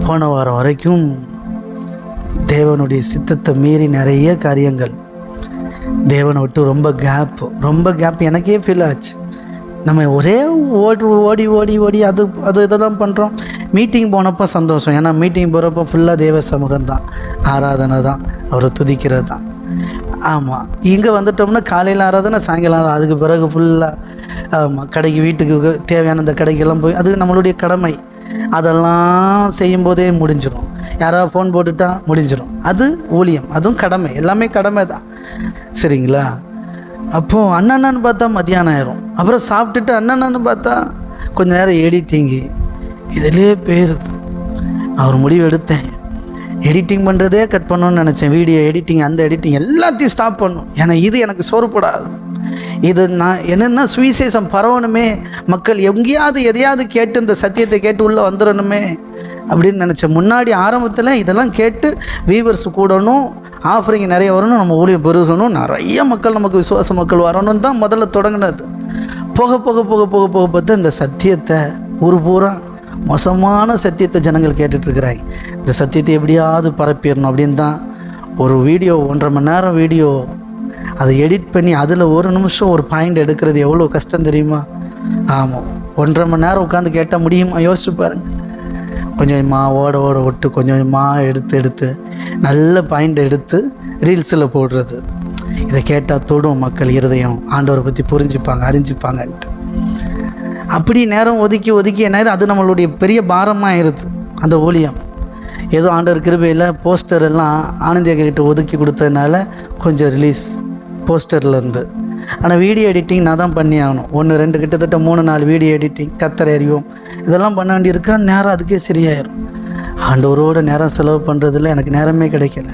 போன வாரம் வரைக்கும் தேவனுடைய சித்தத்தை மீறி நிறைய காரியங்கள், தேவனை விட்டு ரொம்ப கேப் எனக்கே ஃபீல் ஆச்சு. நம்ம ஒரே ஓடி ஓடி ஓடி இதை தான் பண்ணுறோம். மீட்டிங் போனப்போ சந்தோஷம், ஏன்னா மீட்டிங் போகிறப்போ ஃபுல்லாக தேவ சமூகம் தான், ஆராதனை தான், அவரை துதிக்கிறது தான். ஆமாம், இங்கே வந்துட்டோம்னா காலையில் ஆராதனை, சாயங்காலம் அதுக்கு பிறகு ஃபுல்லாக ஆமாம் கடைக்கு வீட்டுக்கு தேவையான இந்த கடைக்கெல்லாம் போய் அது நம்மளுடைய கடமை. அதெல்லாம் செய்யும்போதே முடிஞ்சிடும். யாராவது ஃபோன் போட்டுட்டா முடிஞ்சிடும். அது ஊழியம், அதுவும் கடமை, எல்லாமே கடமை தான். சரிங்களா? அப்போது அண்ணன்னு பார்த்தா மத்தியானம் ஆயிரும். அப்புறம் சாப்பிட்டுட்டு அண்ணன்னு பார்த்தா கொஞ்சம் நேரம் எடிட்டிங்கு, இதிலே போயிடுது. அவர் முடிவு எடுத்தேன், எடிட்டிங் பண்ணுறதே கட் பண்ணணும்னு நினச்சேன். வீடியோ எடிட்டிங், அந்த எடிட்டிங் எல்லாத்தையும் ஸ்டாப் பண்ணணும். ஏன்னா இது எனக்கு சோறுபடாது. இது நான் என்னென்னா சுவிசேஷம் பரவணுமே, மக்கள் எங்கேயாவது எதையாவது கேட்டு இந்த சத்தியத்தை கேட்டு உள்ளே வந்துடணுமே அப்படின்னு நினச்சேன். முன்னாடி ஆரம்பத்தில் இதெல்லாம் கேட்டு வியூவர்ஸ் கூடணும், ஆஃபரிங் நிறைய வரணும், நம்ம ஊழியம் பெருகணும், நிறைய மக்கள் நமக்கு விசுவாச மக்கள் வரணும் தான் முதல்ல தொடங்கினது. போக போக போக போக போக பார்த்தா இந்த சத்தியத்தை ஒரு பூரா மோசமான சத்தியத்தை ஜனங்கள் கேட்டுட்ருக்குறாங்க. இந்த சத்தியத்தை எப்படியாவது பரப்பிடணும் அப்படின்னு தான் ஒரு வீடியோ 1.5 மணி நேரம் வீடியோ அதை எடிட் பண்ணி அதில் ஒரு நிமிஷம் ஒரு பாயிண்ட் எடுக்கிறது எவ்வளோ கஷ்டம் தெரியுமா? ஆமாம், 1.5 மணி நேரம் உட்காந்து கேட்டால் முடியுமா? யோசிச்சு பாருங்கள். கொஞ்சமாக ஓட விட்டு கொஞ்சமாக எடுத்து நல்ல பாயிண்ட் எடுத்து ரீல்ஸில் போடுறது. இதை கேட்டால் தொடும் மக்கள் இருதயம், ஆண்டவரை பற்றி புரிஞ்சுப்பாங்க, அறிஞ்சிப்பாங்கன்ட்டு. அப்படி நேரம் ஒதுக்கி நேரம் அது நம்மளுடைய பெரிய பாரமாக ஆயிடுது. அந்த ஊழியம் ஏதோ ஆண்டவர் கிருபையில் போஸ்டர் எல்லாம் ஆனந்தியக்கிட்ட ஒதுக்கி கொடுத்ததுனால கொஞ்சம் ரிலீஸ் போஸ்டர்லேருந்து. ஆனால் வீடியோ எடிட்டிங் நான் தான் பண்ணி ஆகணும். 1-2 கிட்டத்தட்ட 3-4 வீடியோ எடிட்டிங், கத்தர் அறிவோம், இதெல்லாம் பண்ண வேண்டியிருக்கா. நேரம் அதுக்கே சரியாயிடும். ஆண்டவரோட நேரம் செலவு பண்ணுறதுல எனக்கு நேரமே கிடைக்கல.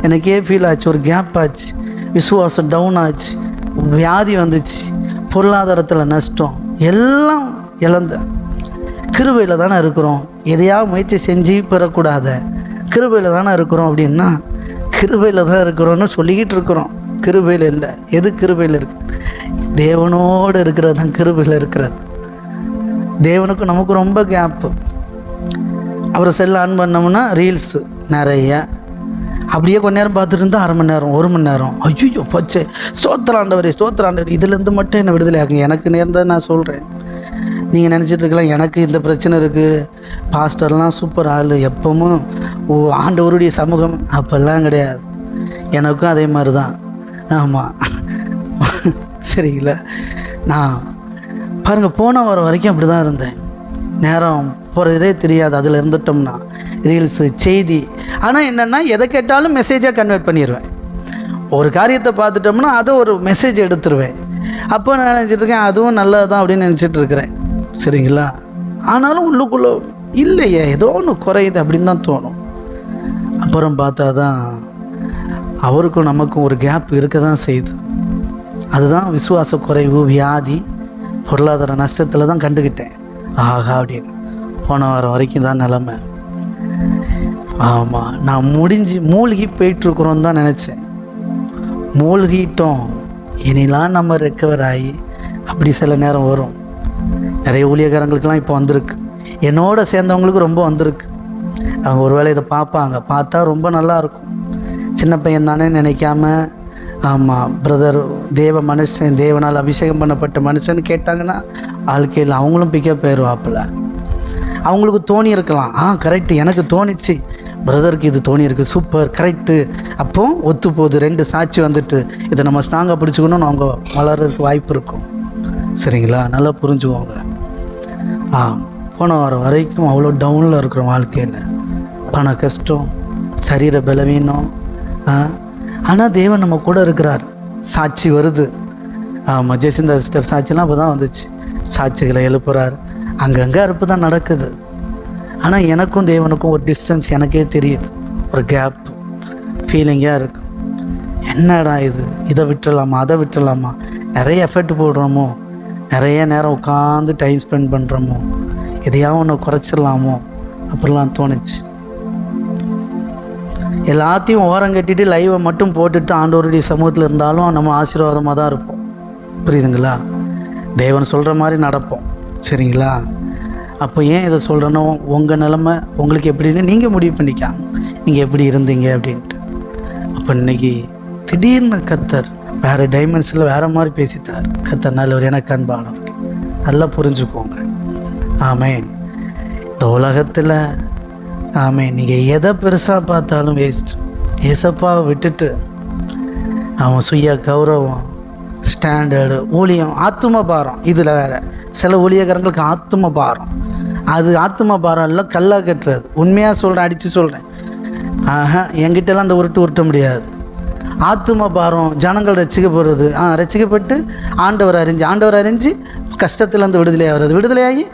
எனக்கே ஃபீல் ஆச்சு, ஒரு கேப் ஆச்சு, விசுவாசம் டவுன் ஆச்சு, வியாதி வந்துச்சு, பொருளாதாரத்தில் நஷ்டம், எல்லாம் இழந்தேன். கிருபையில் தானே இருக்கிறோம், எதையாவது முயற்சி செஞ்சு பெறக்கூடாத, கிருபையில் தானே இருக்கிறோம் அப்படின்னா கிருபையில் தான் இருக்கிறோன்னு சொல்லிக்கிட்டு இருக்கிறோம். கிருபையில் இல்லை. எது கிருபையில் இருக்குது? தேவனோடு இருக்கிறது தான் கிருபையில் இருக்கிறது. தேவனுக்கும் நமக்கு ரொம்ப கேப்பு. அவரை செல்ல ஆன் பண்ணோம்னா ரீல்ஸு நிறைய, அப்படியே கொஞ்ச நேரம் பார்த்துட்டு இருந்தால் 1/2 மணி நேரம் 1 மணி நேரம். ஐயோ பச்சை ஸ்தோத்திராண்டவரே இதுலேருந்து மட்டும் என்னை விடுதலை ஆகுங்க. எனக்கு நேர்ந்ததை நான் சொல்கிறேன். நீங்கள் நினச்சிட்டு இருக்கலாம் எனக்கு இந்த பிரச்சனை இருக்குது, பாஸ்டர்லாம் சூப்பர் ஆள், எப்பவும் ஆண்டவருடைய சமூகம், அப்பெல்லாம் கிடையாது. எனக்கும் அதே மாதிரி தான். ஆமாம், சரிங்களா? நான் பாருங்கள், போன வாரம் வரைக்கும் அப்படி தான் இருந்தேன். நேரம் போகிறதே தெரியாது. அதில் இருந்துட்டோம்னா ரீல்ஸு, செய்தி. ஆனால் என்னென்னா எதை கேட்டாலும் மெசேஜாக கன்வெர்ட் பண்ணிடுவேன். ஒரு காரியத்தை பார்த்துட்டோம்னா அதை ஒரு மெசேஜ் எடுத்துருவேன். அப்போ நான் நினச்சிட்ருக்கேன் அதுவும் நல்லது தான் அப்படின்னு நினச்சிட்டு இருக்கிறேன். சரிங்களா? ஆனாலும் உள்ளுக்குள்ளே இல்லையே, ஏதோ ஒன்று குறையுது அப்படின்னு தான் தோணும். அப்புறம் பார்த்தா தான் அவருக்கும் நமக்கும் ஒரு கேப் இருக்க தான் செய்யுது. அதுதான் விசுவாச குறைவு, வியாதி, பொருளாதார நஷ்டத்தில் தான் கண்டுக்கிட்டேன். ஆகா அப்படின்னு போன வாரம் வரைக்கும் தான் நிலமை. ஆமாம், நான் மூழ்கி போயிட்டுருக்குறோன்னு தான் நினச்சேன். மூழ்கிட்டோம், இனிலாம் நம்ம ரெக்கவர் ஆகி அப்படி சில நேரம் வரும். நிறைய ஊழியக்காரங்களுக்கெல்லாம் இப்போ வந்திருக்கு, என்னோட சேர்ந்தவங்களுக்கு ரொம்ப வந்திருக்கு. அவங்க ஒரு வேளை இதை பார்ப்பாங்க, பார்த்தா ரொம்ப நல்லாயிருக்கும். சின்ன பையன் தானே நினைக்காம, ஆமாம் பிரதர் தேவ மனுஷன், தேவனால் அபிஷேகம் பண்ணப்பட்ட மனுஷன்னு கேட்டாங்கன்னா வாழ்க்கையில் அவங்களும் பிக்கப் போயிடுவாப்பில். அவங்களுக்கு தோணி இருக்கலாம், கரெக்டு எனக்கு தோணிச்சு, பிரதருக்கு இது தோணி இருக்குது, சூப்பர் கரெக்டு, அப்போ ஒத்து போகுது, 2 சாட்சி வந்துட்டு இதை நம்ம ஸ்ட்ராங்காக பிடிச்சிக்கணும்னு அவங்க வளர்கிறதுக்கு வாய்ப்பு இருக்கும். சரிங்களா? நல்லா புரிஞ்சுக்குவாங்க. போன வாரம் வரைக்கும் அவ்வளோ டவுனில் இருக்கிற வாழ்க்கையில், பண கஷ்டம், சரீர பலவீனம். ஆனால் தேவன் நம்ம கூட இருக்கிறார். சாட்சி வருது. ஜெசிந்தா சிஸ்டர் சாட்சிலாம் அப்போ தான் வந்துச்சு. சாட்சிகளை எழுப்புறார், அங்கங்கே அறுப்பு தான் நடக்குது. ஆனால் எனக்கும் தேவனுக்கும் ஒரு டிஸ்டன்ஸ் எனக்கே தெரியுது, ஒரு கேப் ஃபீலிங்காக இருக்குது. என்னடா இது, இதை விட்டுடலாமா அதை விட்டுடலாமா, நிறைய எஃபர்ட் போடுறோமோ, நிறைய நேரம் உட்காந்து டைம் ஸ்பெண்ட் பண்ணுறோமோ, எதையாவது ஒன்று குறைச்சிடலாமோ அப்படிலாம் தோணுச்சு. எல்லாத்தையும் ஓரம் கட்டிட்டு லைவை மட்டும் போட்டுட்டு ஆண்டவருடைய சமூகத்தில் இருந்தாலும் நம்ம ஆசீர்வாதமாக தான் இருப்போம். புரியுதுங்களா? தேவன் சொல்கிற மாதிரி நடப்போம். சரிங்களா? அப்போ ஏன் இதை சொல்கிறேன்னா, உங்கள் நிலமை உங்களுக்கு எப்படின்னு நீங்கள் முடிவு பண்ணிக்காங்க, நீங்கள் எப்படி இருந்தீங்க அப்படின்ட்டு. அப்போ இன்றைக்கி திடீர்னு கர்த்தர் வேறு டைமென்ஷனில் வேறு மாதிரி பேசிட்டார். கர்த்தர் நல்லவர், எனக்கு அன்பானவர். நல்லா புரிஞ்சுக்கோங்க. ஆமேன். இந்த உலகத்தில் ஆமேன், நீங்கள் எதை பெருசாக பார்த்தாலும் வேஸ்ட். ஏசப்பாவை விட்டுட்டு அவன் சுய கௌரவம், ஸ்டாண்டர்டு, ஊழியம், ஆத்தும பாரம். இதில் வேறு சில ஊழியக்காரங்களுக்கு ஆத்தும பாரம். அது ஆத்தும பாரம் இல்லை, கல்லா கட்டுறது. உண்மையாக சொல்கிறேன், அடித்து சொல்கிறேன். என்கிட்டலாம் அந்த உருட்ட முடியாது. ஆத்தும பாரம், ஜனங்கள் ரசிக்கப்படுறது. ரசிக்கப்பட்டு ஆண்டவர் அறிஞ்சு கஷ்டத்துலேருந்து விடுதலையாகி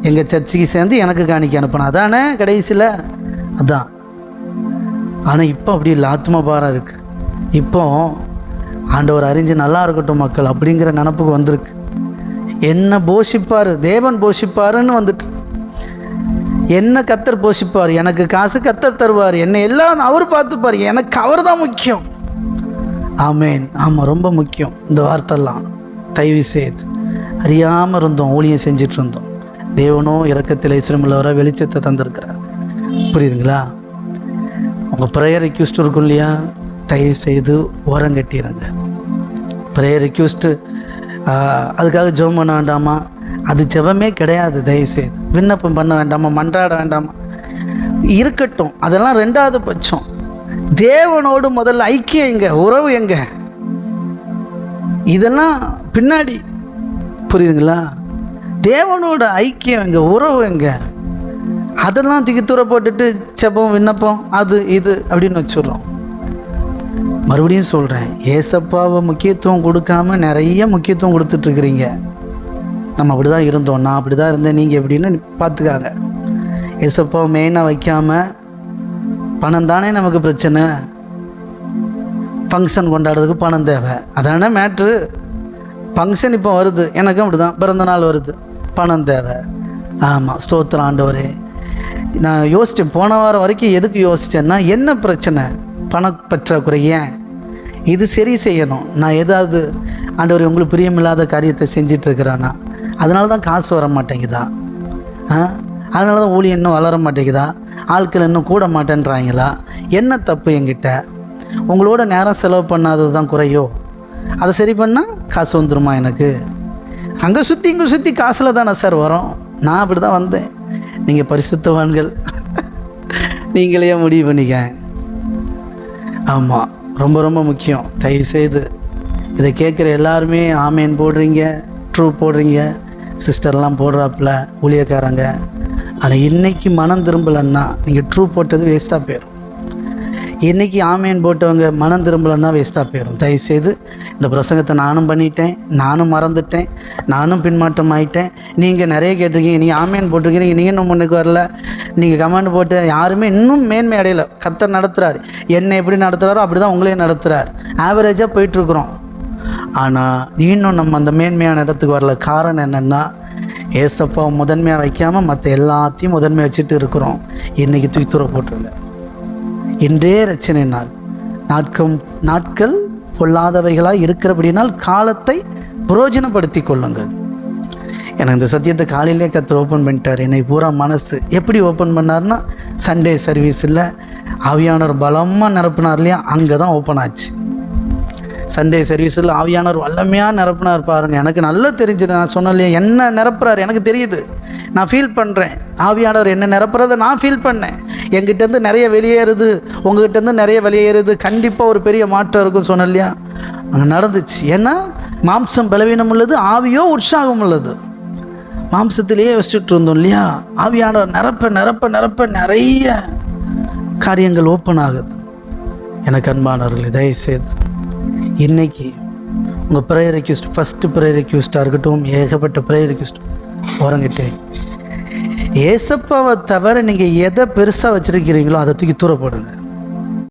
எங்கள் சர்ச்சுக்கு சேர்ந்து எனக்கு காணிக்க அனுப்பணும். அதானே கடைசியில் அதான். ஆனால் இப்போ அப்படி இல்லை, ஆத்ம பாரம் இருக்குது. இப்போ ஆண்டவர் அறிஞ்சு நல்லா இருக்கட்டும் மக்கள் அப்படிங்கிற நினப்புக்கு வந்திருக்கு. என்ன போஷிப்பார், தேவன் போஷிப்பாருன்னு வந்துட்டு. என்ன கர்த்தர் போஷிப்பார், எனக்கு காசு கர்த்தர் தருவார், என்னை எல்லாம் அவர் பார்த்துப்பார், எனக்கு அவர் தான் முக்கியம். ஆமேன். ஆமாம், ரொம்ப முக்கியம். இந்த வார்த்தைலாம் தயவு செய்து அறியாமல் இருந்தோம், ஊழியம் செஞ்சிட்டு இருந்தோம். தேவனோ இரக்கத்தில் ஐஸ்வரியமுள்ளவராக வெளிச்சத்தை தந்திருக்கிறார். புரியுதுங்களா? உங்கள் ப்ரேயர் ரிக்வெஸ்ட் இருக்கும் இல்லையா, தயவு செய்து ஓரம் கட்டிடுங்க. ப்ரேயர் ரிக்வெஸ்ட்டு அதுக்காக ஜெபம் பண்ண வேண்டாமா? அது ஜெபமே கிடையாது. தயவுசெய்து விண்ணப்பம் பண்ண வேண்டாமா, மன்றாட வேண்டாமா? இருக்கட்டும், அதெல்லாம் ரெண்டாவது பட்சம். தேவனோடு முதல்ல ஐக்கியம் எங்க, உறவு எங்க, இதெல்லாம் பின்னாடி. புரியுதுங்களா? தேவனோட ஐக்கியம் எங்க, உறவு எங்க, அதெல்லாம் தூக்கி தூர போட்டுட்டு ஜெபம் விண்ணப்பம் அது இது அப்படின்னு வச்சுடுறோம். மறுபடியும் சொல்கிறேன், ஏசப்பாவை முக்கியத்துவம் கொடுக்காம நிறைய முக்கியத்துவம் கொடுத்துட்ருக்குறீங்க. நம்ம அப்படி தான் இருந்தோம், நான் அப்படி தான் இருந்தேன், நீங்கள் எப்படின்னு பார்த்துக்காங்க. ஏசப்பாவை மெயினாக வைக்காமல் பணம் தானே நமக்கு பிரச்சனை. ஃபங்க்ஷன் கொண்டாடுறதுக்கு பணம் தேவை, அதானே மேட்ரு. ஃபங்க்ஷன் இப்போ வருது, எனக்கும் அப்படி தான், பிறந்த நாள் வருது, பணம் தேவை. ஆமாம், ஸ்தோத்திரம் ஆண்டவரே. நான் யோசித்தேன், போன வாரம் வரைக்கும் எதுக்கு யோசித்தேன்னா, என்ன பிரச்சனை, பணப்பற்றாக்குறை, ஏன் இது சரி செய்யணும். நான் ஏதாவது ஆண்டவரே உங்களுக்கு பிரியமில்லாத காரியத்தை செஞ்சிட்ருக்கிறானா, அதனால தான் காசு வர மாட்டேங்குதா, அதனால தான் ஊழியம் இன்னும் வளர மாட்டேங்குதா, ஆட்கள் இன்னும் கூட மாட்டேன்றாங்களா, என்ன தப்பு என்கிட்ட? உங்களோட நேரம் செலவு பண்ணாதது தான் குறையோ? அதை சரி பண்ணால் காசு வந்துடுமா எனக்கு? அங்கே சுற்றி இங்கே சுற்றி காசில் தானே சார் வரும். நான் அப்படி தான் வந்தேன். நீங்கள் பரிசுத்தவான்கள், நீங்களே முடிவு பண்ணிக்க. ஆமாம், ரொம்ப ரொம்ப முக்கியம். தயவுசெய்து இதை கேட்குற எல்லாருமே ஆமேன் போடுறீங்க, ட்ரூ போடுறீங்க, சிஸ்டர்லாம் போடுறாப்புல ஊழியக்காரங்க. ஆனால் இன்றைக்கி மனம் திரும்பலைன்னா நீங்கள் ட்ரூ போட்டது வேஸ்ட்டாக போயிடும். இன்றைக்கி ஆமேன் போட்டவங்க மனம் திரும்பலைன்னா வேஸ்ட்டாக போயிடும். தயவுசெய்து இந்த பிரசங்கத்தை நானும் பண்ணிட்டேன், நானும் மறந்துட்டேன், நானும் பின்மாற்றம் ஆகிட்டேன். நீங்கள் நிறைய கேட்டிருக்கீங்க, நீங்கள் ஆமேன் போட்டிருக்கீங்க, நீங்கள் இன்னும் முன்னுக்கு வரல, நீங்கள் கமெண்ட் போட்டு யாருமே இன்னும் மேன்மை அடையலை. கர்த்தர் நடத்துகிறார், என்னை எப்படி நடத்துகிறாரோ அப்படி தான் உங்களையும் நடத்துகிறார். ஆவரேஜாக போயிட்டுருக்குறோம். ஆனால் இன்னும் நம்ம அந்த மேன்மையான இடத்துக்கு வரல. காரணம் என்னென்னா, ஏசப்பாவை முதன்மையாக வைக்காமல் மற்ற எல்லாத்தையும் முதன்மையாக வச்சுட்டு இருக்கிறோம். இன்றைக்கி தூக்கித்துற போட்டுருங்க. இன்றே ரச்சனை நாள், நாட்கள் பொல்லாதவைகளாக இருக்கிறபடினால் காலத்தை பிரயோஜனப்படுத்தி கொள்ளுங்கள். எனக்கு இந்த சத்தியத்தை காலையிலே கர்த்தர் ஓப்பன் பண்ணிட்டார். என்னை பூரா மனசு எப்படி ஓப்பன் பண்ணார்னா, சண்டே சர்வீஸில் ஆவியானவர் பலமாக நிரப்புனார் இல்லையா, அங்கே தான் ஓப்பன் ஆச்சு. சண்டே சர்வீஸில் ஆவியானவர் வல்லமையாக நிரப்புனார் பாருங்கள். எனக்கு நல்லா தெரிஞ்சுது. நான் சொன்னேன் இல்லையா, என்ன நிரப்புறார் எனக்கு தெரியுது, நான் ஃபீல் பண்ணுறேன். ஆவியானவர் என்ன நிரப்புறதை நான் ஃபீல் பண்ணேன். எங்கிட்டேருந்து நிறைய வெளியேறுது, உங்கள்கிட்டேருந்து நிறைய வெளியேறுது. கண்டிப்பாக ஒரு பெரிய மாற்றம் இருக்கும் சொன்னேன் இல்லையா, அங்கே நடந்துச்சு. ஏன்னா மாம்சம் பலவீனம் உள்ளது, ஆவியோ உற்சாகம் உள்ளது. மாம்சத்திலேயே வச்சுட்டு இருந்தோம் இல்லையா, ஆவியானவர் நிரப்ப நிரப்ப நிரப்ப நிறைய காரியங்கள் ஓப்பன் ஆகுது. எனக்கு அன்பானவர்களே, தயவுசெய்து இன்றைக்கி உங்கள் ப்ரேயர் ரெக்வெஸ்ட், ஃபஸ்ட்டு ப்ரேயர் ரெக்வெஸ்ட்டாக இருக்கட்டும், ஏகப்பட்ட ப்ரேயர் ரெக்வெஸ்ட் ஓரங்கிட்டு, ஏசப்பாவை தவிர நீங்கள் எதை பெருசாக வச்சுருக்கிறீங்களோ அதை தூக்கி தூர போடுங்க.